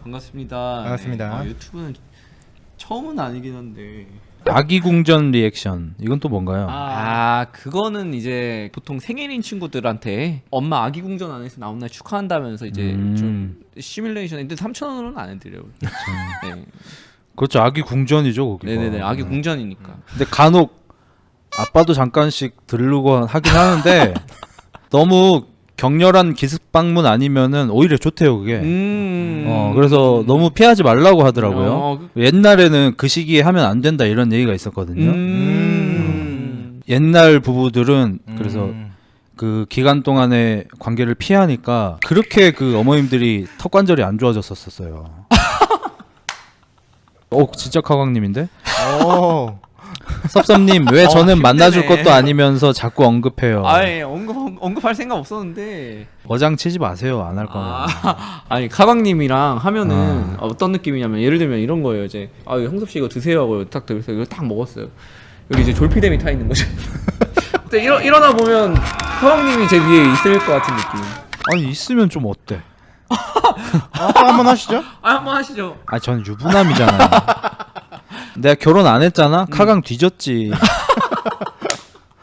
반갑습니다. 반갑습니다. 네. 유튜브는 처음은 아니긴 한데. 아기궁전 리액션 이건 또 뭔가요? 그거는 이제 보통 생일인 친구들한테 엄마 아기궁전 안에서 나온 날 축하한다면서 이제 좀 시뮬레이션인데 3,000원으로는 안 해드려요. 네. 그렇죠. 아기궁전이죠 거기. 네네네. 아기궁전이니까. 근데 간혹 아빠도 잠깐씩 들르고 하긴 하는데 너무 격렬한 기습 방문 아니면은 오히려 좋대요 그게. 그래서 너무 피하지 말라고 하더라고요. 옛날에는 그 시기에 하면 안 된다 이런 얘기가 있었거든요. 옛날 부부들은 그래서 그 기간 동안의 관계를 피하니까 그렇게 그 어머님들이 턱 관절이 안 좋아졌었어요. 진짜 카광님인데? 섭섭님 왜 저는 힘드네. 만나줄 것도 아니면서 자꾸 언급해요. 아예 언급할 생각 없었는데. 어장 치지 마세요. 안 할 거면. 아니 카광님이랑 하면은 어떤 느낌이냐면 예를 들면 이런 거예요. 이제 형섭 씨 이거 드세요 하고 딱 들어서 이거 딱 먹었어요. 여기 이제 졸피뎀이 타 있는 거죠. 근데 일어나 보면 카광님이 제 위에 있을 것 같은 느낌. 아니 있으면 좀 어때? 한번 하시죠. 한번 하시죠. 저는 유부남이잖아요. 내가 결혼 안 했잖아. 카강 뒤졌지.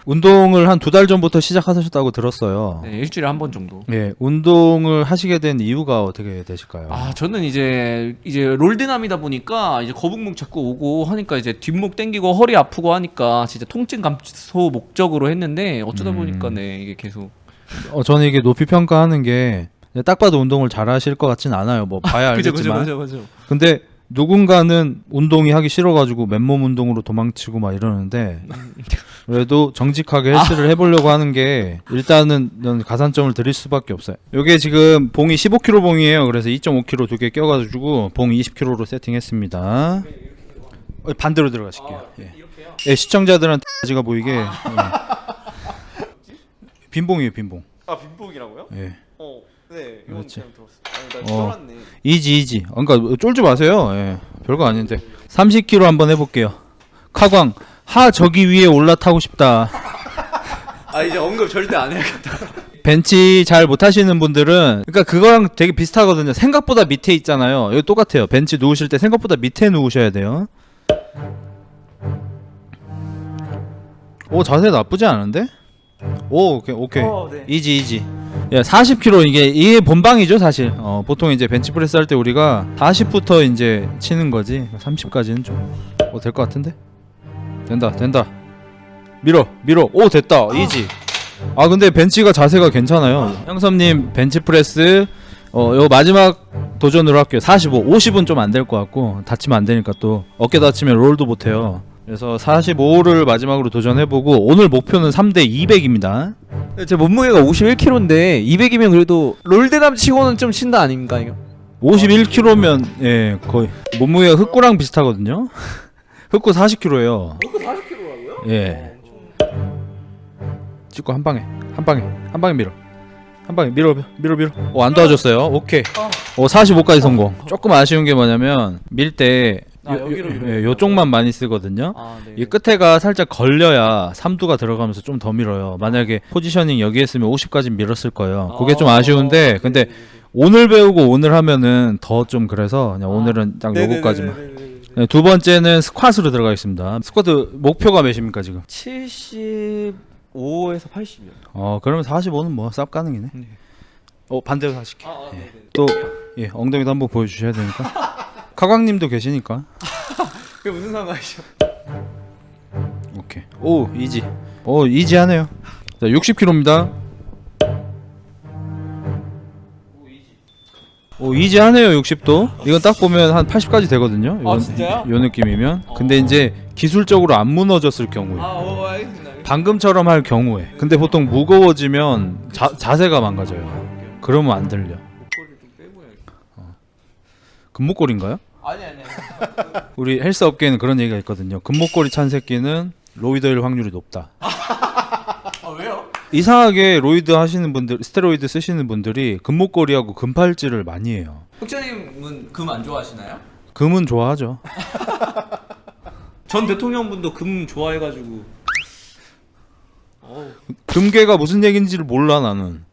운동을 한 2달 전부터 시작하셨다고 들었어요. 네, 일주일에 한 번 정도. 예, 운동을 하시게 된 이유가 어떻게 되실까요? 저는 이제 롤드남이다 보니까 이제 거북목 자꾸 오고 하니까 이제 뒷목 땡기고 허리 아프고 하니까 진짜 통증 감소 목적으로 했는데 어쩌다 보니까 네 이게 계속. 저는 이게 높이 평가하는 게 딱 봐도 운동을 잘 하실 것 같진 않아요. 뭐 봐야 알겠지만. 그죠. 근데 누군가는 운동이 하기 싫어가지고 맨몸 운동으로 도망치고 막 이러는데 그래도 정직하게 헬스를 해보려고 하는 게 일단은 가산점을 드릴 수밖에 없어요. 요게 지금 봉이 15kg 봉이에요. 그래서 2.5kg 2개 껴가지고 봉 20kg로 세팅했습니다. 반대로 들어가실게요. 예, 시청자들한테 가지가 보이게. 예. 빈봉이에요, 빈봉. 빈봉이라고요? 예. 네, 이건 그렇지. 잘못 들었어요. 나 쫄았네. 이지. 그러니까 쫄지 마세요. 예. 별거 아닌데. 30kg 한번 해볼게요. 카광 저기 위에 올라타고 싶다. 이제 언급 절대 안 해야겠다. 벤치 잘 못하시는 분들은 그러니까 그거랑 되게 비슷하거든요. 생각보다 밑에 있잖아요. 이거 똑같아요. 벤치 누우실 때 생각보다 밑에 누우셔야 돼요. 자세 나쁘지 않은데? 오케이. 네. 이지. 야, 40kg 이게 본방이죠 사실. 보통 이제 벤치프레스 할 때 우리가 40부터 이제 치는 거지. 30까지는 좀 될 것 같은데? 된다. 밀어. 됐다. 이지. 근데 벤치가 자세가 괜찮아요. 형섭님 벤치프레스 요 마지막 도전으로 할게요. 45, 50은 좀 안 될 것 같고 다치면 안 되니까 또 어깨 다치면 롤도 못 해요. 그래서 45를 마지막으로 도전해보고 오늘 목표는 3대 200입니다. 제 몸무게가 51kg인데 200이면 그래도 롤드남 치고는 좀 친다 아닙니까 이거? 51kg면 예 거의 몸무게가 흑구랑 비슷하거든요. 흑구 40kg예요. 흑구 40kg라고요? 예. 찍고 한 방에 밀어. 밀어. 안 도와줬어요. 오케이. 45까지 성공. 조금 아쉬운 게 뭐냐면 밀 때 요쪽만 많이 쓰거든요. 이 끝에가 살짝 걸려야 삼두가 들어가면서 좀 더 밀어요. 만약에 포지셔닝 여기 했으면 50까지 밀었을 거예요. 그게 좀 아쉬운데 근데 오늘 배우고 오늘 하면은 더 좀 그래서 그냥 오늘은 딱 요거까지만. 네, 두 번째는 스쿼트로 들어가겠습니다. 스쿼트 목표가 몇입니까 지금? 75에서 80이요. 그러면 45는 뭐 쌉가능이네. 반대로 다시 또 엉덩이도 한번 보여주셔야 되니까. 카광님도 계시니까. 그게 무슨 상관이죠? 오케이. 이지. 이지하네요. 자 60kg입니다. 이지하네요 60도. 이건 딱 보면 한 80까지 되거든요. 진짜요? 요 느낌이면. 근데 이제 기술적으로 안 무너졌을 경우에. 알겠습니다. 방금처럼 할 경우에. 근데 보통 무거워지면 자세가 망가져요. 그러면 안 들려. 목걸이를 좀 빼고 해야겠다. 금목걸인가요? 아니. 우리 헬스 업계에는 그런 얘기가 있거든요. 금목걸이 찬 새끼는 로이드일 확률이 높다. 왜요? 이상하게 로이드 하시는 분들, 스테로이드 쓰시는 분들이 금목걸이하고 금팔찌를 많이 해요. 흑자님은 금 안 좋아하시나요? 금은 좋아하죠. 전 대통령분도 금 좋아해가지고. 금괴가 무슨 얘긴지를 몰라 나는.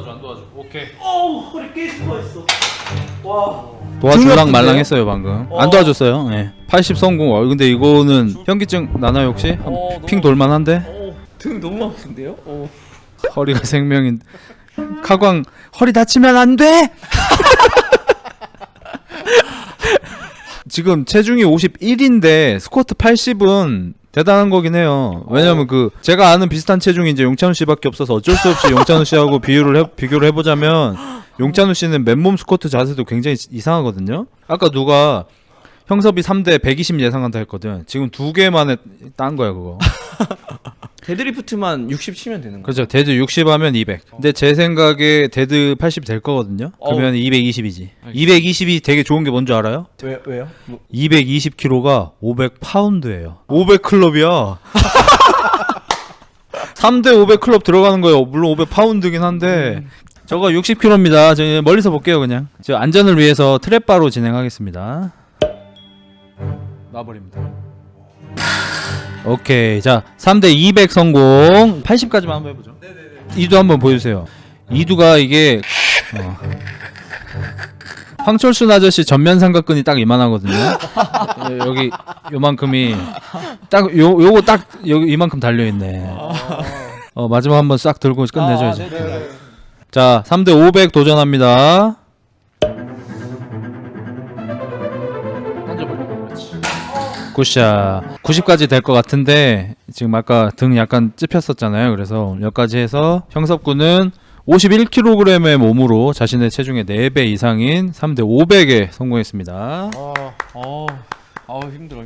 도와줘. 오케이. 허리 깨질 뻔했어. 와. 도와줄랑 말랑했어요 방금. 안 도와줬어요. 예. 80 성공. 근데 이거는 현기증 나나요 혹시? 핑 돌만한데? 등 너무 아픈데요? 허리가 생명인. 카광 허리 다치면 안 돼. 지금 체중이 51인데 스쿼트 80은 대단한 거긴 해요. 왜냐면 그 제가 아는 비슷한 체중이 이제 용찬우 씨밖에 없어서 어쩔 수 없이 용찬우 씨하고 비교를 해보자면 용찬우 씨는 맨몸 스쿼트 자세도 굉장히 이상하거든요. 아까 누가 형섭이 3대 120 예상한다 했거든. 지금 2개 만에 딴 거야 그거. 데드리프트만 60 치면 되는 거야. 그렇죠. 데드 60 하면 200. 근데 제 생각에 데드 80 될 거거든요. 그러면 220이지. 220이 되게 좋은 게 뭔지 알아요? 왜요? 220kg가 500파운드예요. 500클럽이야. 3대 500클럽 들어가는 거예요. 물론 500파운드긴 한데 저거 60kg입니다. 저 멀리서 볼게요 그냥. 저 안전을 위해서 트랩바로 진행하겠습니다. 놔버립니다. 오케이. 자 3대 200 성공. 80까지만 한번 해보죠. 이두 한번 보여주세요. 이두가 이게 황철순 아저씨 전면 삼각근이 딱 이만하거든요. 여기 요만큼이 딱 요거 딱 여기 이만큼 달려있네. 마지막 한번 싹 들고 끝내죠 이제. 자 3대 500 도전합니다. 굿샷. 90까지 될 것 같은데 지금 아까 등 약간 찝혔었잖아요. 그래서 여기까지 해서 형섭군은 51kg의 몸으로 자신의 체중의 4배 이상인 3대 500에 성공했습니다.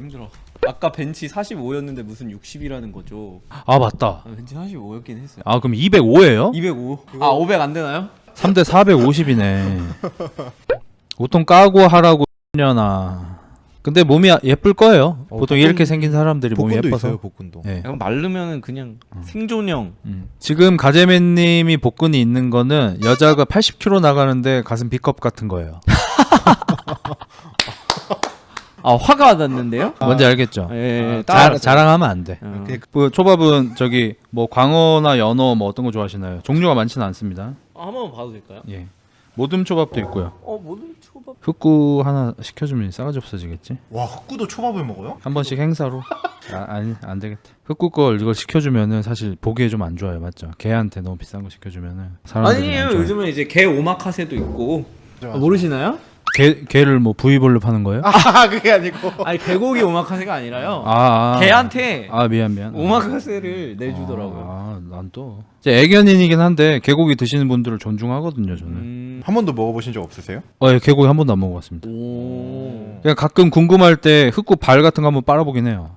힘들어. 아까 벤치 45였는데 무슨 60이라는 거죠. 아 맞다. 벤치 45였긴 했어요. 아 그럼 205예요? 205. 500 안 되나요? 3대 450이네. 보통 까고 하라고 냐나. 근데 몸이 예쁠 거예요. 보통 이렇게 생긴 사람들이 몸이 복근도 예뻐서. 있어요, 복근도. 네. 약간 마르면은 그냥 생존형. 지금 가재맨님이 복근이 있는 거는 여자가 80kg 나가는데 가슴 B컵 같은 거예요. 화가 났는데요? 뭔지 알겠죠? 예. 자랑하면 안 돼. 어. 그 초밥은 저기 뭐 광어나 연어 뭐 어떤 거 좋아하시나요? 종류가 많지는 않습니다. 한번 봐도 될까요? 예. 모듬 초밥도 있고요. 모든 초밥. 흑구 하나 시켜주면 싸가지 없어지겠지? 와, 흑구도 초밥을 먹어요? 한 번씩 행사로. 아니 안 되겠다. 흑구 걸 이걸 시켜주면은 사실 보기에 좀 안 좋아요, 맞죠? 개한테 너무 비싼 거 시켜주면은 사람들이 아니에요. 안 좋아해요. 요즘은 이제 개 오마카세도 있고. 모르시나요? 개를 뭐 부위별로 파는 거예요? 그게 아니고. 아니 개고기 오마카세가 아니라요. 개한테. 개한테 미안. 오마카세를 내주더라고요. 난 또 이제 애견인이긴 한데 개고기 드시는 분들을 존중하거든요, 저는. 한 번도 먹어보신 적 없으세요? 예, 개고기 한 번도 안 먹어봤습니다. 오. 그냥 가끔 궁금할 때 흑구 발 같은 거 한번 빨아보긴 해요.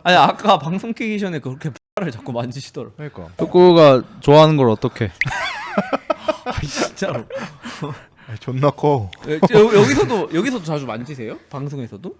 아니 아까 방송 키기 전에 그렇게 발을 자꾸 만지시더라고. 그러니까. 흑구가 좋아하는 걸 어떻게? 진짜로. 존나 커. 여기서도 자주 만지세요? 방송에서도?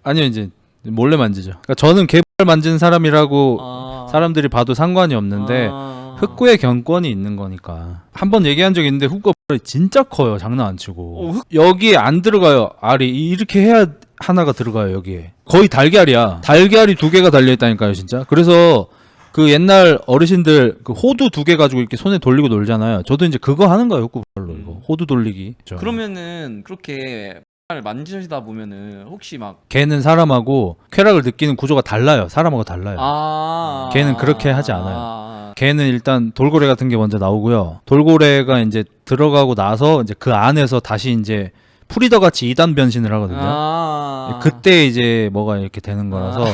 아니요, 이제 몰래 만지죠. 그러니까 저는 개발 만지는 사람이라고 사람들이 봐도 상관이 없는데 흑구의 경권이 있는 거니까. 한 번 얘기한 적이 있는데 흑구가 발이 진짜 커요. 장난 안 치고. 여기에 안 들어가요. 알이 이렇게 해야 하나가 들어가요. 여기에 거의 달걀이야. 달걀이 2개가 달려있다니까요, 진짜. 그래서 그 옛날 어르신들 그 호두 2개 가지고 이렇게 손에 돌리고 놀잖아요. 저도 이제 그거 하는 거예요, 흑구발로. 이거 호두 돌리기. 그러면은 그렇게 발을 만지시다 보면은 혹시 막 개는 사람하고 쾌락을 느끼는 구조가 달라요. 사람하고 달라요. 개는 그렇게 하지 않아요. 개는 일단 돌고래 같은 게 먼저 나오고요. 돌고래가 이제 들어가고 나서 이제 그 안에서 다시 이제 프리더 같이 2단 변신을 하거든요. 그때 이제 뭐가 이렇게 되는 거라서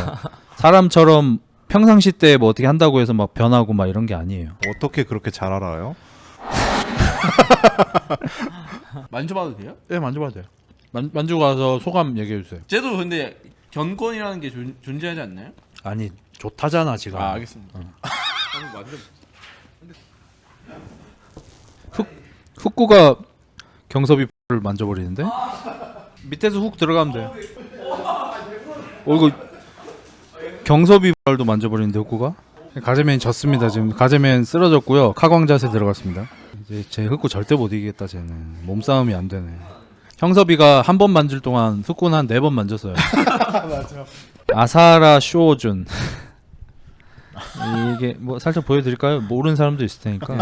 사람처럼 평상시 때 뭐 어떻게 한다고 해서 막 변하고 막 이런 게 아니에요. 어떻게 그렇게 잘 알아요? 만져봐도 돼요? 네, 만져봐도 돼요. 만지고 가서 소감 얘기해 주세요. 쟤도 근데 견권이라는 게 존재하지 않나요? 아니, 좋다잖아 지금. 알겠습니다. 한번 만져. 흑구가 경섭이를 만져버리는데? 밑에서 훅 들어가면 돼. 이거 경섭이 발도 만져버리는데 흑구가? 가재맨이 졌습니다. 지금 가재맨 쓰러졌고요. 카광 자세 들어갔습니다. 이제 제 흑구 절대 못 이기겠다. 쟤는 몸싸움이 안 되네. 형섭이가 한 번 만질 동안 흑구는 한 4번 만졌어요. 맞아. 아사라 쇼준. 이게 뭐 살짝 보여드릴까요? 모르는 사람도 있을 테니까.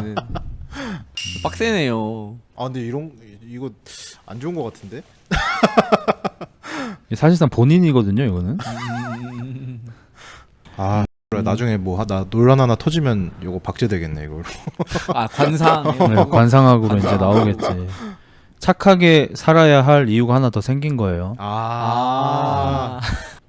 빡세네요. 아 근데 이거 안 좋은 거 같은데? 사실상 본인이거든요, 이거는. 아 나중에 뭐 나 논란 하나 터지면 이거 박제되겠네 이걸로. 아 관상. 네, 관상학으로 이제 나오겠지. 착하게 살아야 할 이유가 하나 더 생긴 거예요.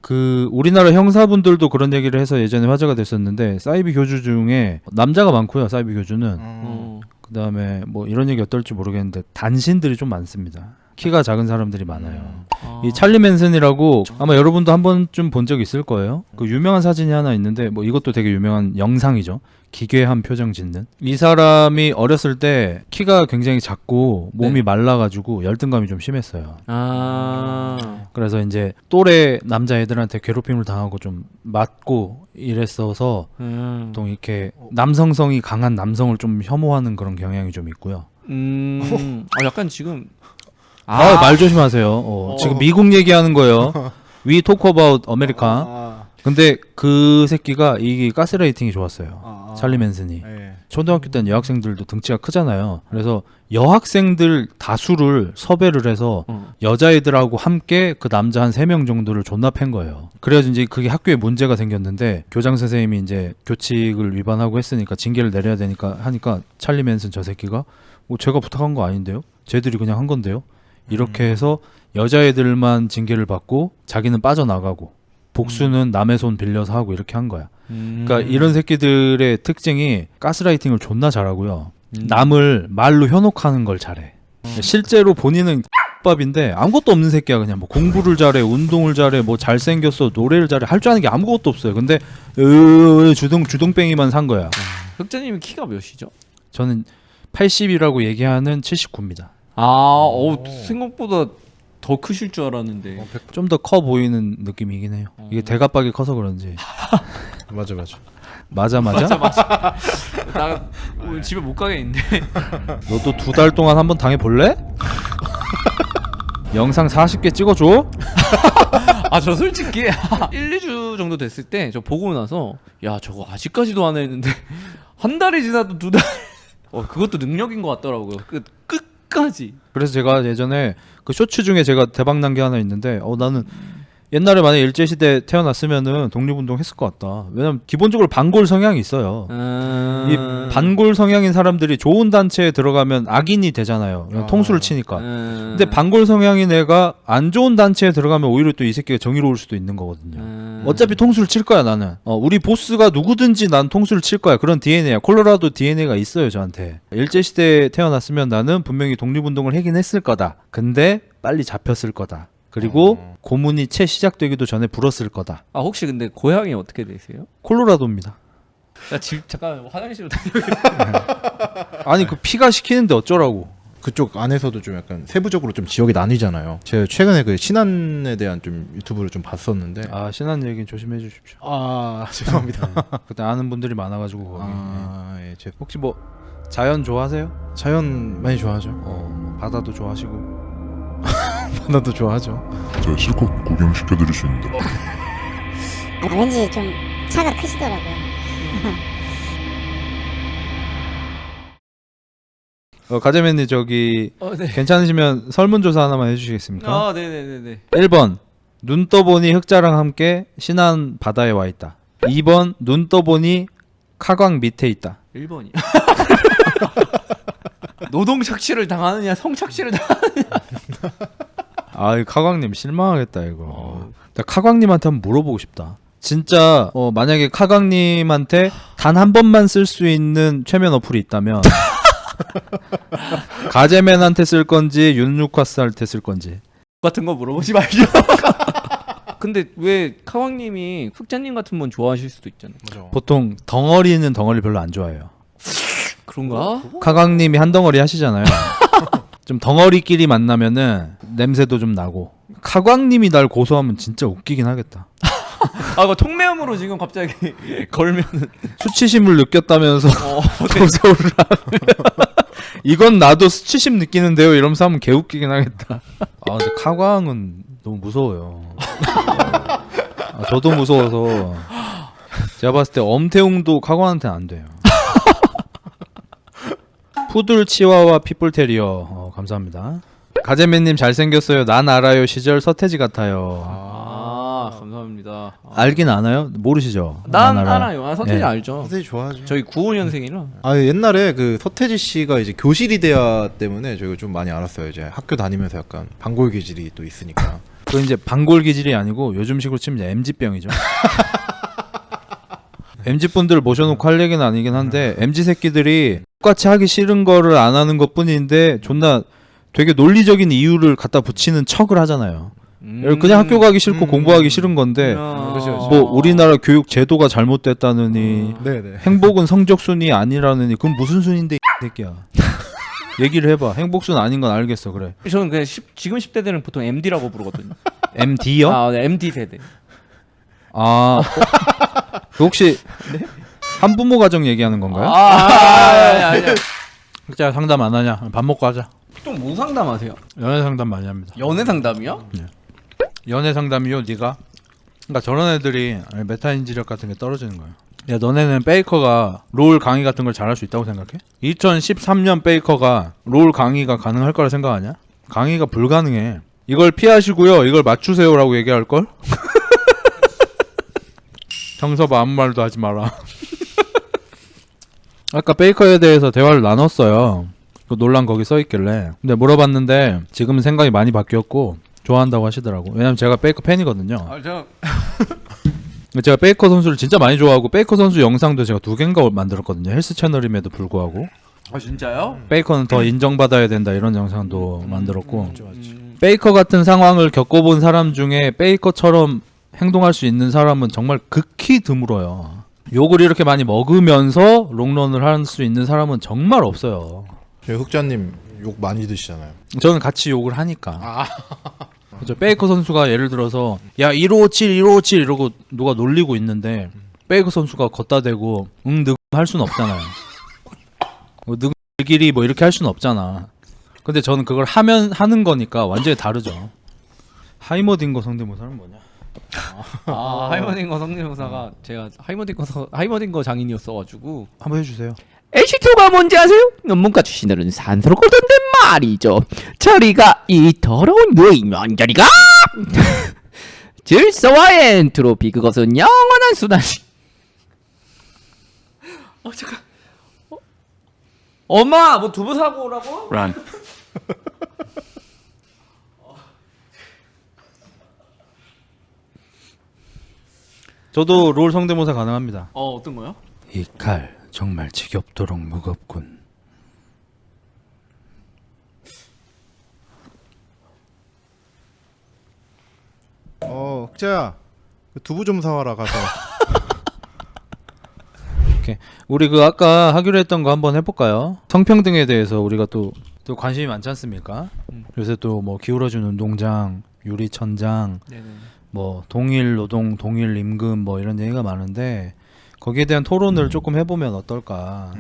그 우리나라 형사분들도 그런 얘기를 해서 예전에 화제가 됐었는데 사이비 교주 중에 남자가 많고요. 사이비 교주는. 그다음에 뭐 이런 얘기 어떨지 모르겠는데 단신들이 좀 많습니다. 키가 작은 사람들이 많아요. 이 찰리 맨슨이라고 아마 여러분도 한 번쯤 본 적 있을 거예요. 그 유명한 사진이 하나 있는데 뭐 이것도 되게 유명한 영상이죠. 기괴한 표정 짓는. 이 사람이 어렸을 때 키가 굉장히 작고 몸이 네. 말라가지고 열등감이 좀 심했어요. 아. 그래서 이제 또래 남자애들한테 괴롭힘을 당하고 좀 맞고 이랬어서 보통 이렇게 남성성이 강한 남성을 좀 혐오하는 그런 경향이 좀 있고요. 약간 지금 말 조심하세요. 지금 미국 얘기하는 거예요. We talk about America. 근데 그 새끼가 이 가스라이팅이 좋았어요. 찰리 맨슨이. 네. 초등학교 때는 여학생들도 등치가 크잖아요. 그래서 여학생들 다수를 섭외를 해서 여자애들하고 함께 그 남자 한 3명 정도를 존나 팬 거예요. 그래서 이제 그게 학교에 문제가 생겼는데 교장 선생님이 이제 교칙을 위반하고 했으니까 징계를 내려야 되니까 하니까 찰리 맨슨 저 새끼가 제가 부탁한 거 아닌데요? 쟤들이 그냥 한 건데요? 이렇게 해서 여자애들만 징계를 받고 자기는 빠져나가고 복수는 남의 손 빌려서 하고 이렇게 한 거야. 그러니까 이런 새끼들의 특징이 가스라이팅을 존나 잘하고요. 남을 말로 현혹하는 걸 잘해. 실제로 본인은 밥인데 아무것도 없는 새끼야. 그냥 뭐 공부를 잘해, 운동을 잘해, 뭐 잘생겼어, 노래를 잘해, 할 줄 아는 게 아무것도 없어요. 근데 주동뱅이만 산 거야. 흑자님이 키가 몇이죠? 저는 80이라고 얘기하는 79입니다. 생각보다 더 크실 줄 알았는데. 좀 더 커 보이는 느낌이긴 해요. 이게 대갑박이 커서 그런지. 맞아. 맞아. 나 오늘 집에 못 가겠는데. 너도 2달 동안 한번 당해볼래? 영상 40개 찍어줘? 저 솔직히 1, 2주 정도 됐을 때 저 보고 나서 야 저거 아직까지도 안 했는데 한 달이 지나도 2달. 그것도 능력인 것 같더라고요. 끝까지. 그래서 제가 예전에 그 쇼츠 중에 제가 대박난 게 하나 있는데 나는 옛날에 만약에 일제시대 태어났으면은 독립운동 했을 것 같다. 왜냐면 기본적으로 반골 성향이 있어요. 이 반골 성향인 사람들이 좋은 단체에 들어가면 악인이 되잖아요. 통수를 치니까. 근데 반골 성향인 애가 안 좋은 단체에 들어가면 오히려 또 이 새끼가 정의로울 수도 있는 거거든요. 어차피 통수를 칠 거야 나는. 우리 보스가 누구든지 난 통수를 칠 거야. 그런 DNA야. 콜로라도 DNA가 있어요 저한테. 일제시대에 태어났으면 나는 분명히 독립운동을 하긴 했을 거다. 근데 빨리 잡혔을 거다. 그리고 고문이 채 시작되기도 전에 불었을 거다. 혹시 근데 고향이 어떻게 되세요? 콜로라도입니다. 나 잠깐 화장실로 다녀오겠습니다. 아니 그 피가 시키는데 어쩌라고. 그쪽 안에서도 좀 약간 세부적으로 좀 지역이 나뉘잖아요. 제가 최근에 그 신안에 대한 좀 유튜브를 좀 봤었는데 신안 얘기는 조심해 주십시오. 죄송합니다. 그때 아는 분들이 많아가지고 거기. 혹시 뭐 자연 좋아하세요? 자연 많이 좋아하죠. 바다도 좋아하시고. 바다도 좋아하죠. 제가 실컷 구경시켜드릴 수 있는데 왠지 좀 차가 크시더라고요. 가재맨님 저기 네. 괜찮으시면 설문조사 하나만 해주시겠습니까? 네네네네. 1번 눈 떠보니 흑자랑 함께 신안 바다에 와 있다. 2번 눈 떠보니 카광 밑에 있다. 1번이요. 노동 착취를 당하느냐 성착취를 당하느냐. 카광님 실망하겠다 이거. 나 카광님한테 한번 물어보고 싶다. 진짜 만약에 카광님한테 단 한 번만 쓸 수 있는 최면 어플이 있다면 가재맨한테 쓸 건지 윤루카스한테 쓸 건지 같은 거 물어보지 말죠. 근데 왜 카왕님이 흑자님 같은 분 좋아하실 수도 있잖아요. 맞아. 보통 덩어리는 덩어리 별로 안 좋아해요. 그런가? 카광님이 한 덩어리 하시잖아요. 좀 덩어리끼리 만나면은 냄새도 좀 나고. 카광님이 날 고소하면 진짜 웃기긴 하겠다. 그 통매음으로 지금 갑자기 걸면은 수치심을 느꼈다면서 고소를 하면 이건 나도 수치심 느끼는데요 이러면서 하면 개웃기긴 하겠다. 근데 카광은 너무 무서워요. 저도 무서워서 제가 봤을 때 엄태웅도 카광한테는 안 돼요. 푸들 치와와 핏불 테리어 감사합니다. 가재맨님 잘생겼어요. 난 알아요 시절 서태지 같아요. 감사합니다. 알긴 아나요? 모르시죠? 난 알아요. 서태지 예. 알죠. 서태지 좋아하죠. 저희 95년생이라. 옛날에 그 서태지 씨가 이제 교실이대야 때문에 저희가 좀 많이 알았어요. 이제 학교 다니면서 약간 반골 기질이 또 있으니까. 그 이제 반골 기질이 아니고 요즘식으로 치면 이제 MZ병이죠. MZ 분들 모셔놓고 할 얘기는 아니긴 한데 MZ 새끼들이 똑같이 하기 싫은 거를 안 하는 것뿐인데 존나 되게 논리적인 이유를 갖다 붙이는 척을 하잖아요. 그냥 학교 가기 싫고 공부하기 싫은 건데 그렇죠. 뭐 우리나라 교육 제도가 잘못됐다느니 네네. 행복은 성적 순위 아니라느니 그건 무슨 순인데 이 새끼야. 얘기를 해봐. 행복순 아닌 건 알겠어. 그래. 저는 그냥 지금 10대들은 보통 MD라고 부르거든요. MD요? 네, MD 세대. 그 혹시 한부모 가정 얘기하는 건가요? 아니야. 진짜 상담 안 하냐? 밥 먹고 하자. 보통 뭐 상담하세요? 연애 상담 많이 합니다. 연애 상담이요? 연애 상담이요, 네가? 그러니까 저런 애들이 메타인지력 같은 게 떨어지는 거예요. 야, 너네는 베이커가 롤 강의 같은 걸 잘할 수 있다고 생각해? 2013년 베이커가 롤 강의가 가능할 거라 생각하냐? 강의가 불가능해. 이걸 피하시고요, 이걸 맞추세요라고 얘기할 걸? 정서봐 아무 말도 하지 마라. 아까 베이커에 대해서 대화를 나눴어요. 그 논란 거기 써있길래. 근데 물어봤는데 지금은 생각이 많이 바뀌었고 좋아한다고 하시더라고. 왜냐면 제가 베이커 팬이거든요. 제가 베이커 선수를 진짜 많이 좋아하고 베이커 선수 영상도 제가 2개인가 만들었거든요. 헬스 채널임에도 불구하고. 진짜요? 베이커는 더 인정받아야 된다 이런 영상도 만들었고. 베이커 같은 상황을 겪어본 사람 중에 베이커처럼 행동할 수 있는 사람은 정말 극히 드물어요. 욕을 이렇게 많이 먹으면서 롱런을 할 수 있는 사람은 정말 없어요. 저희 흑자님 욕 많이 드시잖아요. 저는 같이 욕을 하니까. 그죠. 베이커 선수가 예를 들어서 야 1557 1557 이러고 누가 놀리고 있는데 베이커 선수가 걷다 대고 늑 할 수는 없잖아요. 늑길이 뭐 이렇게 할 수는 없잖아. 근데 저는 그걸 하는 거니까 완전히 다르죠. 하이머딩거 성대모사는 뭐냐? 하이머딩거 성대모사가 제가 하이머딩거 장인이었어가지고 한번 해주세요. H2가 뭔지 아세요? 논문과 출신들은 산소를 꼴던데 말이죠. 저리가 이 더러운 유이면 저리가. 질서와 엔트로피 그것은 영원한 수단. 잠깐. 엄마 뭐 두부 사고 오라고? 저도 롤 성대모사 가능합니다. 어떤 거요? 이 칼 정말 지겹도록 무겁군. 흑자야, 그 두부 좀 사와라 가서. 오케이. 우리 그 아까 하기로 했던 거 한번 해볼까요? 성평등에 대해서 우리가 또 관심이 많지 않습니까? 요새 또 뭐 기울어진 운동장, 유리천장, 뭐 동일 노동, 동일 임금 뭐 이런 얘기가 많은데 거기에 대한 토론을 조금 해보면 어떨까?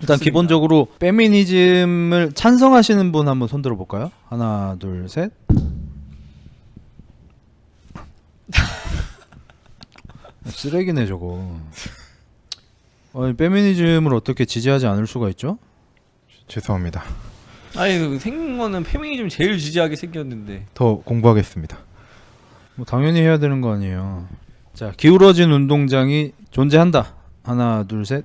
일단 기본적으로 페미니즘을 찬성하시는 분 한번 손 들어볼까요? 하나, 둘, 셋. 쓰레기네 저거. 페미니즘을 어떻게 지지하지 않을 수가 있죠? 죄송합니다. 아니 생긴 거는 페미니즘 제일 지지하게 생겼는데. 더 공부하겠습니다. 뭐 당연히 해야 되는 거 아니에요. 자, 기울어진 운동장이 존재한다. 하나, 둘, 셋.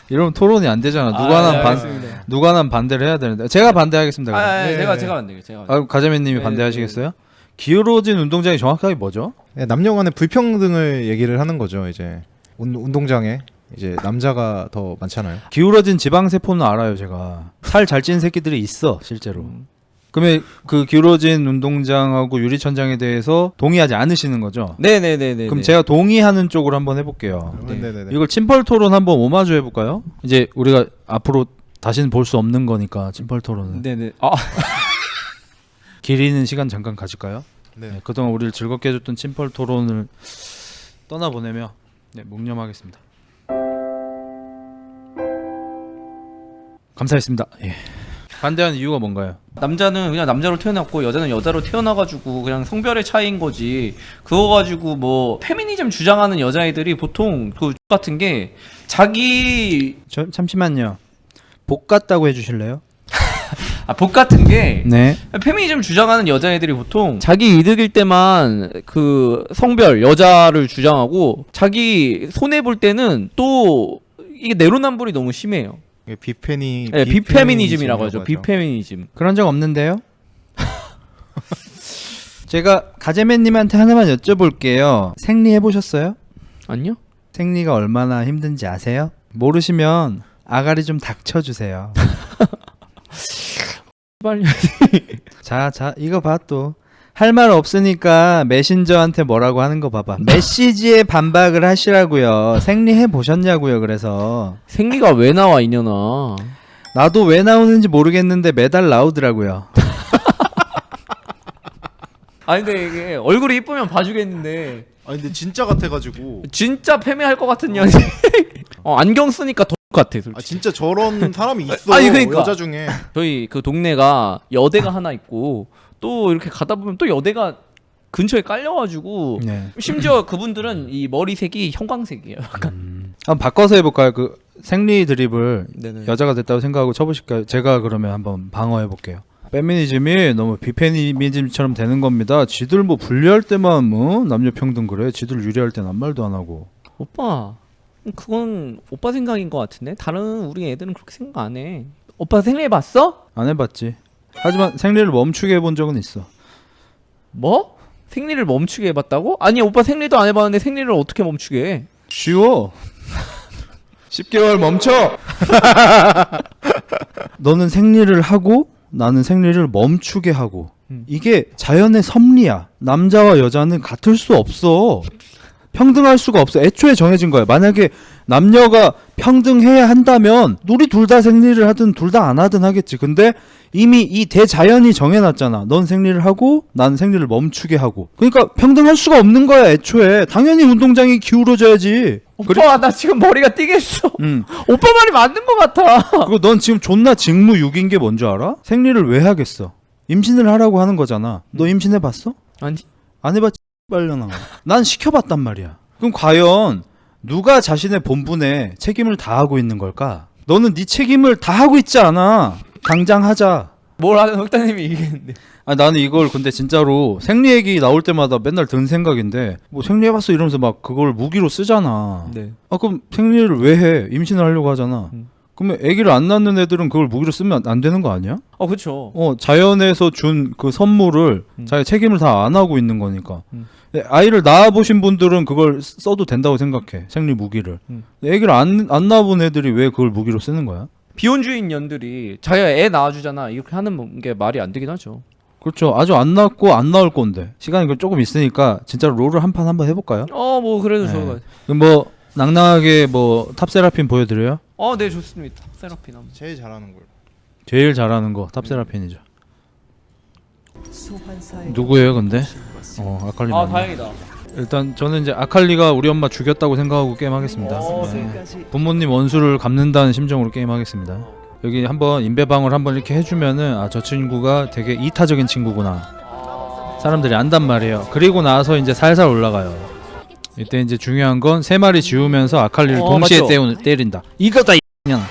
이러면 토론이 안 되잖아. 누가 하나 반대를 해야 되는데. 제가 반대하겠습니다. 그럼. 제가 안 돼요. 제가. 가재맨님이 네, 반대하시겠어요? 기울어진 운동장이 정확하게 뭐죠? 남녀 간의 불평등을 얘기를 하는 거죠. 이제 운동장에 이제 남자가 더 많잖아요. 기울어진 지방 세포는 알아요, 제가. 살 잘 찐 새끼들이 있어, 실제로. 그러면 그 기울어진 운동장하고 유리천장에 대해서 동의하지 않으시는 거죠? 네네네네. 그럼 제가 동의하는 쪽으로 한번 해볼게요. 네네네. 이걸 침펄 토론 한번 오마주 해볼까요? 이제 우리가 앞으로 다시는 볼 수 없는 거니까 침펄 토론은. 네네. 길 잃는 시간 잠깐 가질까요? 네. 그동안 우리를 즐겁게 해줬던 침펄 토론을 떠나보내며 묵념하겠습니다. 감사했습니다. 예. 반대하는 이유가 뭔가요? 남자는 그냥 남자로 태어났고 여자는 여자로 태어나가지고 그냥 성별의 차이인 거지. 그거 가지고 뭐 페미니즘 주장하는 여자애들이 보통 그 같은 게 자기 잠시만요. 복 같다고 해주실래요? 복 같은 게 네. 페미니즘 주장하는 여자애들이 보통 자기 이득일 때만 그 성별 여자를 주장하고 자기 손해 볼 때는 또 이게 내로남불이 너무 심해요. 이게 네, 비페미니즘이라고 하죠. 비페미니즘. 그런 적 없는데요. 제가 가재맨님한테 하나만 여쭤볼게요. 생리 해보셨어요? 아니요? 생리가 얼마나 힘든지 아세요? 모르시면 아가리 좀 닥쳐주세요. 빨리. 자 이거 봐 또. 할 말 없으니까 메신저한테 뭐라고 하는 거 봐봐. 메시지에 반박을 하시라고요. 생리 해보셨냐고요. 그래서 생리가 왜 나와 이년아. 나도 왜 나오는지 모르겠는데 매달 나오더라고요. 아니 근데 이게 얼굴이 이쁘면 봐주겠는데 아 근데 진짜 같아가지고. 진짜 패배할 것 같은 년이. 안경 쓰니까 더 같아 솔직히. 아 진짜 저런 사람이 있어. 아니, 그러니까. 여자 중에. 저희 그 동네가 여대가 하나 있고 또 이렇게 가다 보면 또 여대가 근처에 깔려가지고 네. 심지어 그분들은 이 머리색이 형광색이에요. 약간. 한번 바꿔서 해볼까요? 그 생리 드립을 네네. 여자가 됐다고 생각하고 쳐보실까요? 제가 그러면 한번 방어해볼게요. 페미니즘이 너무 비페미니즘처럼 되는 겁니다. 지들 뭐 분리할 때만 뭐 남녀 평등 그래. 지들 유리할 땐 아무 말도 안 하고. 오빠 그건 오빠 생각인 것 같은데 다른 우리 애들은 그렇게 생각 안 해. 오빠 생리 해봤어? 안 해봤지. 하지만 생리를 멈추게 해본 적은 있어. 뭐? 생리를 멈추게 해봤다고? 아니 오빠 생리도 안 해봤는데 생리를 어떻게 멈추게 해? 쉬워. 10개월 멈춰. 너는 생리를 하고 나는 생리를 멈추게 하고. 이게 자연의 섭리야. 남자와 여자는 같을 수 없어. 평등할 수가 없어. 애초에 정해진 거야. 만약에 남녀가 평등해야 한다면 우리 둘 다 생리를 하든 둘 다 안 하든 하겠지. 근데 이미 이 대자연이 정해놨잖아. 넌 생리를 하고 난 생리를 멈추게 하고. 그러니까 평등할 수가 없는 거야. 애초에 당연히 운동장이 기울어져야지. 오빠 나 지금 머리가 뛰겠어. 응. 오빠 말이 맞는 것 같아. 그거 넌 지금 존나 직무유기인 게 뭔지 알아? 생리를 왜 하겠어? 임신을 하라고 하는 거잖아. 너 임신해봤어? 아니 안 해봤지? 빨려나. 난 시켜봤단 말이야. 그럼 과연 누가 자신의 본분에 책임을 다하고 있는 걸까? 너는 네 책임을 다하고 있지 않아. 당장 하자. 뭘 하든 흑다님이 이기겠는데. 아 나는 이걸 근데 진짜로 생리 얘기 나올 때마다 맨날 드는 생각인데 뭐 생리해봤어 이러면서 막 그걸 무기로 쓰잖아. 네. 아 그럼 생리를 왜 해? 임신을 하려고 하잖아. 그러면 아기를 안 낳는 애들은 그걸 무기로 쓰면 안 되는 거 아니야? 그렇죠. 자연에서 준 그 선물을 자기 책임을 다 안 하고 있는 거니까. 아이를 낳아보신 분들은 그걸 써도 된다고 생각해. 생리 무기를. 아기를 안 낳아본 애들이 왜 그걸 무기로 쓰는 거야? 비혼주의 년들이 자기가 애 낳아주잖아 이렇게 하는 게 말이 안 되긴 하죠. 그렇죠. 아주 안 낳고 안 나올 건데 시간이 조금 있으니까 진짜 롤을 한판 한번 해볼까요? 뭐 그래도 네. 좋을 것 같아요. 그럼 뭐 낭낭하게 뭐 탑세라핀 보여드려요? 네 좋습니다. 세라핀 한번. 제일 잘하는 걸. 제일 잘하는 거 탑세라핀이죠. 누구예요 근데? 아칼리 맞네. 다행이다. 일단 저는 이제 아칼리가 우리 엄마 죽였다고 생각하고 게임하겠습니다. 네. 부모님 원수를 갚는다는 심정으로 게임하겠습니다. 여기 한번 인베방을 한번 이렇게 해주면은 저 친구가 되게 이타적인 친구구나 사람들이 안단 말이에요. 그리고 나서 이제 살살 올라가요. 이때 이제 중요한 건 세 마리 지우면서 아칼리를 동시에 맞죠. 때린다. 이거다 그냥.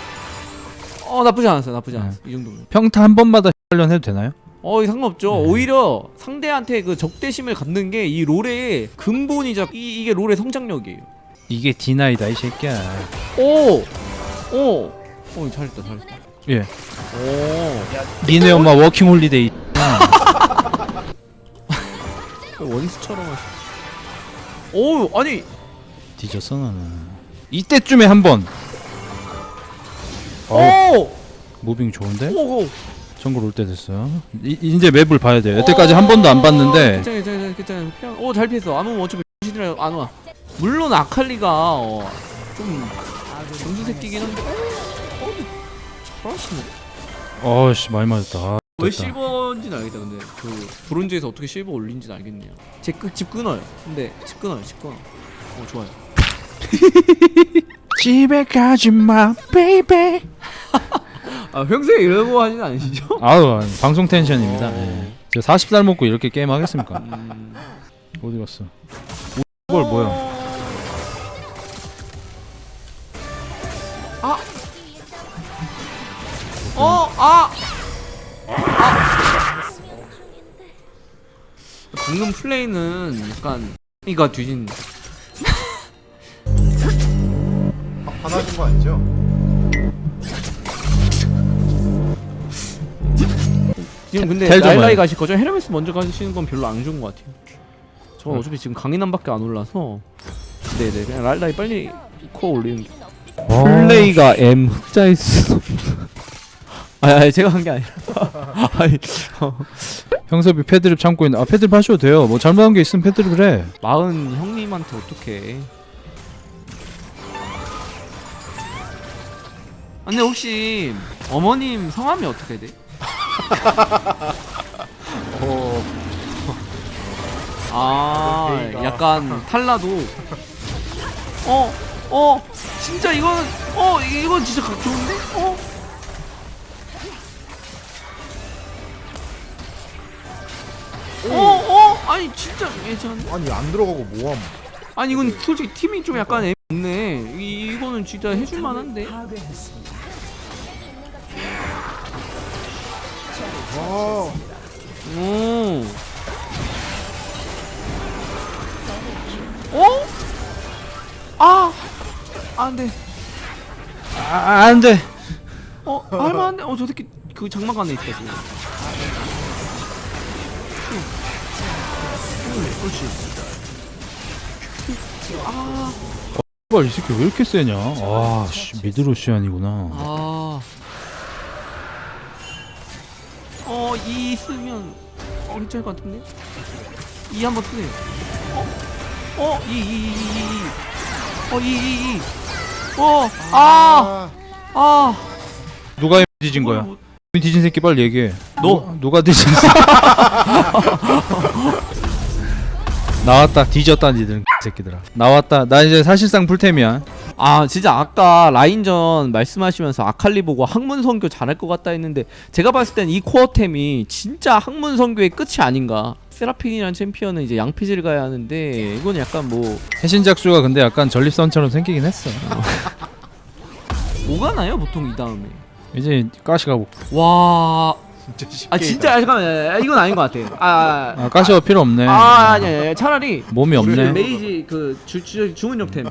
나쁘지 않았어요. 나쁘지 않았어요. 이 정도면. 평타 한 번마다 훈련 해도 되나요? 상관없죠. 오히려 상대한테 그 적대심을 갖는 게 이 롤의 근본이자 이게 롤의 성장력이에요. 이게 디나이다 이 새끼야. 잘했다. 예. 니네 엄마 워킹 홀리데이. 원수처럼 하시. 아니 뒤졌어 나는. 이때쯤에 한 번. 무빙 좋은데? 정글 올 때 됐어. 이제 맵을 봐야 돼. 여태까지 한 번도 안 봤는데. 괜찮아. 그냥 잘 피했어. 안 오면 어차피 시들어 안 와. 물론 아칼리가 좀 정수 새끼긴 한데. 잘하시네. 어씨 많이 맞았다. 왜 실버인지는 알겠다. 근데 그 브론즈에서 어떻게 실버 올린지는 알겠네요. 집 끊어요. 근데 집 끊어요. 좋아요. 집에 가지마 베이베. 아 평소에 이러고 하진 않으시죠? 아유 방송 텐션입니다. 예. 제가 40살 먹고 이렇게 게임 하겠습니까? 어디 갔어? 이걸 뭐야? 방금 플레이는 약간 이가 뒤진. 화나신 거 아니죠? 지금 근데 텔 좀 라일라이 해요. 가실 거죠? 헤르메스 먼저 가시는 건 별로 안 좋은 것 같아요. 저 어차피 지금 강인함밖에 안 올라서 네네 그냥 라일라이 빨리 코어 올리는 게. 플레이가 M 흑자일 수. 아니 제가 한 게 아니라. 아니 형섭이 패드립 참고 있는. 아 패드립 하셔도 돼요. 뭐 잘못한 게 있으면 패드립을 해. 마흔 형님한테 어떻게? 근데 혹시 어머님 성함이 어떻게 돼? 아 약간 탈라도 진짜 이건 이건 진짜 좋은데? 아니 진짜 괜찮은데? 아니 안 들어가고 뭐함? 아니 이건 솔직히 팀이 좀 약간 없네. 이거는 진짜 해줄만한데? 오. 안돼. 안돼. 할만한데? 저 새끼 그 장막 안에 있다 지금. 그렇지. 이 새끼 왜 이렇게 세냐? 아씨 미드로시안이구나. 이 쓰면 괜찮을 것 같은데? 이 한번 쓰네. 누가 뒤진 거야? 뒤진 새끼 빨리 얘기해. 너. 누가 뒤진 새끼? 나왔다 뒤졌다 니들 새끼들아. 나왔다. 나 이제 사실상 풀템이야. 진짜 아까 라인전 말씀하시면서 아칼리 보고 학문선교 잘할 것 같다 했는데 제가 봤을 땐 이 코어템이 진짜 학문선교의 끝이 아닌가. 세라핀이란 챔피언은 이제 양피지를 가야 하는데 이건 약간 뭐 해신작수가 근데 약간 전립선처럼 생기긴 했어. 뭐가 나요 보통 이 다음에. 이제 가시가 와. 진짜 쉽게. 진짜 잠깐만 이건 아닌 것 같아. 가시가 필요 없네. 아니야 차라리 몸이 없네. 메이지 그 주문력템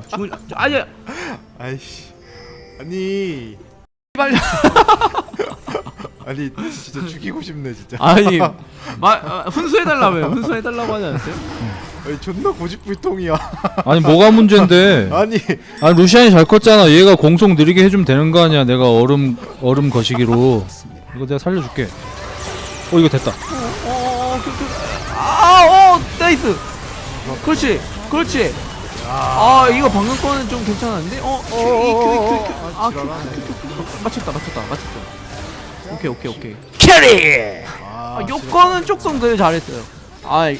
아니야. 아이씨. 아니. 빨리. 아니 진짜 죽이고 싶네 진짜. 아니 훈수해달라며 훈수해달라고 하지 않았어요? 아니 존나 고집불통이야. 아니 뭐가 문제인데? 아니 루시안이 잘 컸잖아. 얘가 공속 느리게 해주면 되는 거 아니야? 내가 얼음 거시기로. 이거 내가 살려줄게. 이거 됐다. 나이스. 그렇지. 이거 방금 거는 좀 괜찮았는데. 맞췄다. 오케이. 캐리. 요거는 조금 더 잘했어요.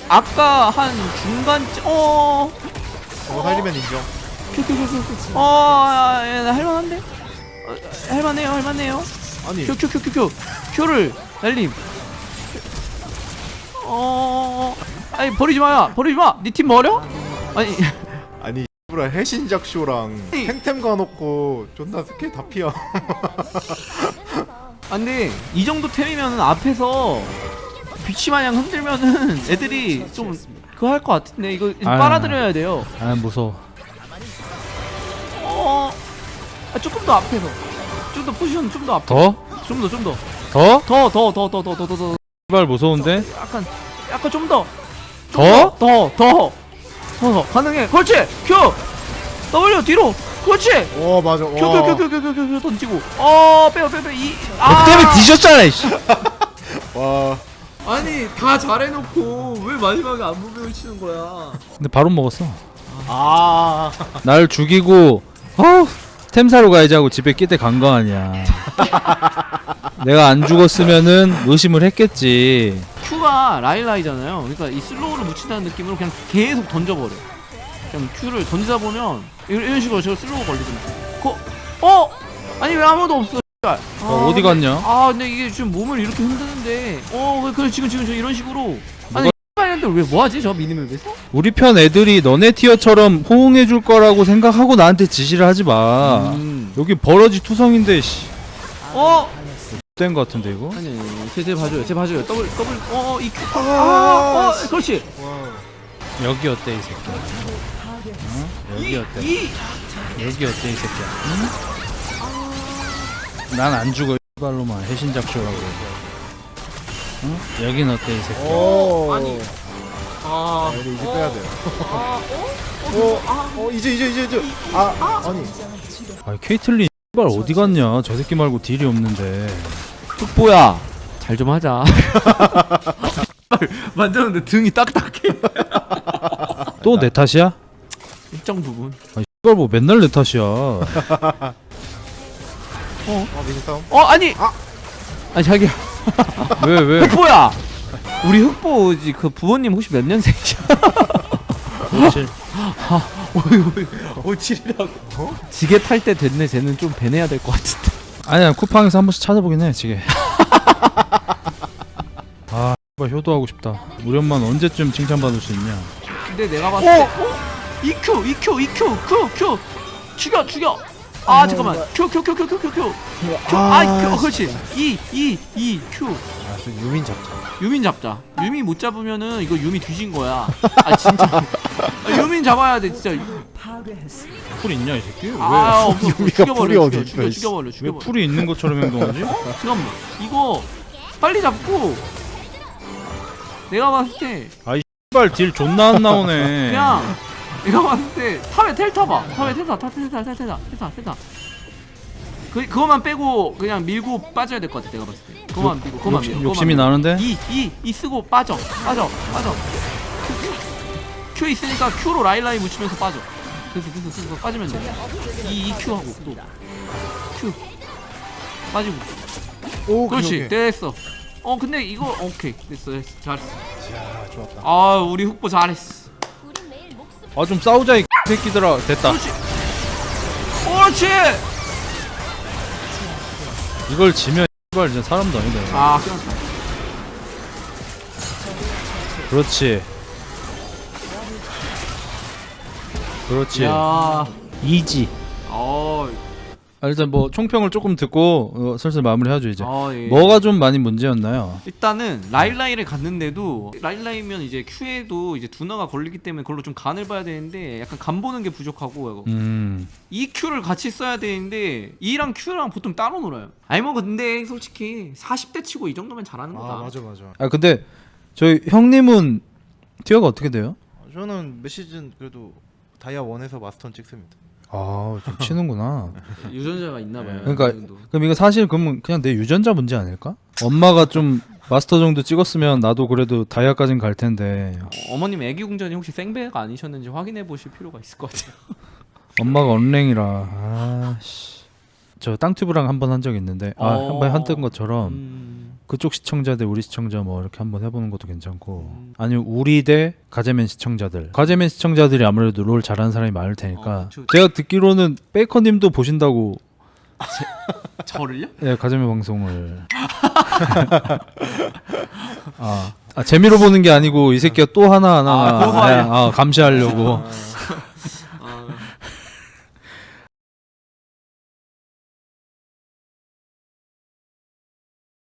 아까 한 중간쯤 저거 살리면 인정. 할만한데? 할만해요. 아니 큐를 날림. 아니 버리지 마. 네 팀 버려? 아니 브라 해신작 쇼랑 아니. 탱템 가놓고 존나 스킬 다 피야. 근데 이 정도 템이면은 앞에서 비치 마냥 흔들면은 애들이 좀 그거 할 것 같은데 이거 빨아들여야 돼요. 무서워. 조금 더 앞에서 좀 더 포지션 좀 더 앞에. 더? 좀 더. 더? 발 무서운데? 약간 좀 더. 더? 더 가능해. 그렇지. 큐. W 뒤로. 그렇지. 맞아. 큐 던지고. 빼. 때문에 뒤졌잖아. 이씨. 와. 아니 다 잘해놓고 왜 마지막에 안 무빙을 치는 거야? 근데 바로 먹었어. 날 죽이고 템 사러 가야지 하고 집에 끼때 간 거 아니야. 내가 안 죽었으면은 의심을 했겠지. 큐가 라일라이잖아요. 그러니까 이 슬로우를 묻힌다는 느낌으로 그냥 계속 던져버려. 그냥 큐를 던지다 보면 이런 식으로 저 슬로우 걸리잖아. 아니 왜 아무도 없어? 어디 갔냐? 아 근데 이게 지금 몸을 이렇게 흔드는데 그래 지금 저 이런 식으로 아니 X발년들 왜 뭐하지 저 미니맵에서? 우리 편 애들이 너네 티어처럼 호응해줄 거라고 생각하고 나한테 지시를 하지 마. 여기 버러지 투성인데 씨. 된 거 같은데 이거? 아니 쟤 봐줘요 더블 EQ 그렇지 여기 어때 이 새끼야? 여기 어때? 여기 어때 이 새끼야? 난 안 죽어 이발로만 해신작쇼라고. 응? 여긴 어때 이 새끼야? 아니 이제 빼야 돼요. 이제. 아니. 아 케이틀린 이발 어디 갔냐? 저 새끼 말고 딜이 없는데. 흑보야 잘 좀 하자 만졌는데 등이 딱딱해 또 내 탓이야? 일정 부분 이걸 뭐 맨날 내 탓이야. 미드 싸움. 아니 자기야 왜? 흑보야 우리 흑보지 그 부모님 혹시 몇 년생이셔? 그렇지. 57이라고 지게 탈 때 됐네 쟤는 좀 배내야 될 것 같은데 아니야 쿠팡에서 한 번씩 찾아보긴 해 지게. 아 X발 효도하고 싶다. 우리 엄마는 언제쯤 칭찬받을 수 있냐? 근데 내가 봤을 때 EQ Q 죽여 잠깐만 Q 그렇지 E Q 유민 잡자. 유민 잡자. 유민 못 잡으면은 이거 유미 뒤진 거야. 진짜. 유민 잡아야 돼 진짜. 풀 있냐 이 새끼? 왜? 없어. 유미가 풀이 어디 있어, 이씨. 죽여버려. 왜 풀이 있는 것처럼 행동하지? 잠깐만. 이거 빨리 잡고. 내가 봤을 때 X발 딜 존나 안 나오네. 그냥 내가 봤을 때 탑에 텔 타봐. 탑에 텔 타. 그거만 빼고 그냥 밀고 빠져야 될 것 같아 내가 봤을 때. 그거만 밀고. 욕심이 나는데? 이 쓰고 빠져. Q 있으니까 Q로 라인 묻히면서 빠져. 됐어 빠지면 돼. 이 Q 하고 또 Q 빠지고. 오, 그렇지 됐어. 근데 이거 오케이 됐어 잘했어. 야, 좋았다. 우리 흑보 잘했어. 아 좀 싸우자 이 새끼들아. 됐다. 그렇지. 이걸 지면 X발 진짜 사람도 아니네. 끝났어. 그렇지. 야. 이지. 일단 뭐 총평을 조금 듣고 슬슬 마무리하죠 이제. 예. 뭐가 좀 많이 문제였나요? 일단은 라일라이를 갔는데도 라일라이면 이제 Q에도 이제 두나가 걸리기 때문에 그걸로 좀 간을 봐야 되는데 약간 간 보는 게 부족하고 이 Q를 같이 써야 되는데 E랑 Q랑 보통 따로 놀아요. 아니 뭐 근데 솔직히 40대 치고 이 정도면 잘하는 거다. 맞아. 아 근데 저희 형님은 티어가 어떻게 돼요? 저는 몇 시즌 그래도 다이아 1에서 마스터는 찍습니다. 좀 치는구나. 유전자가 있나봐요. 그러니까 그럼 이거 사실 그러면 그냥 내 유전자 문제 아닐까? 엄마가 좀 마스터 정도 찍었으면 나도 그래도 다이아까진 갈 텐데. 어머님 애기 궁전이 혹시 생배가 아니셨는지 확인해 보실 필요가 있을 것 같아요. 엄마가 언랭이라. 저 땅튜브랑 한 번 한 적 있는데 한번 했던 것처럼 그쪽 시청자들 우리 시청자 뭐 이렇게 한번 해보는 것도 괜찮고 아니면 우리 대 가재맨 시청자들. 가재맨 시청자들이 아무래도 롤 잘하는 사람이 많을 테니까. 그쵸. 제가 듣기로는 베이커님도 보신다고. 저를요? 네, 가재맨 방송을. 재미로 보는 게 아니고 이 새끼가 또 하나 고소하려. 감시하려고.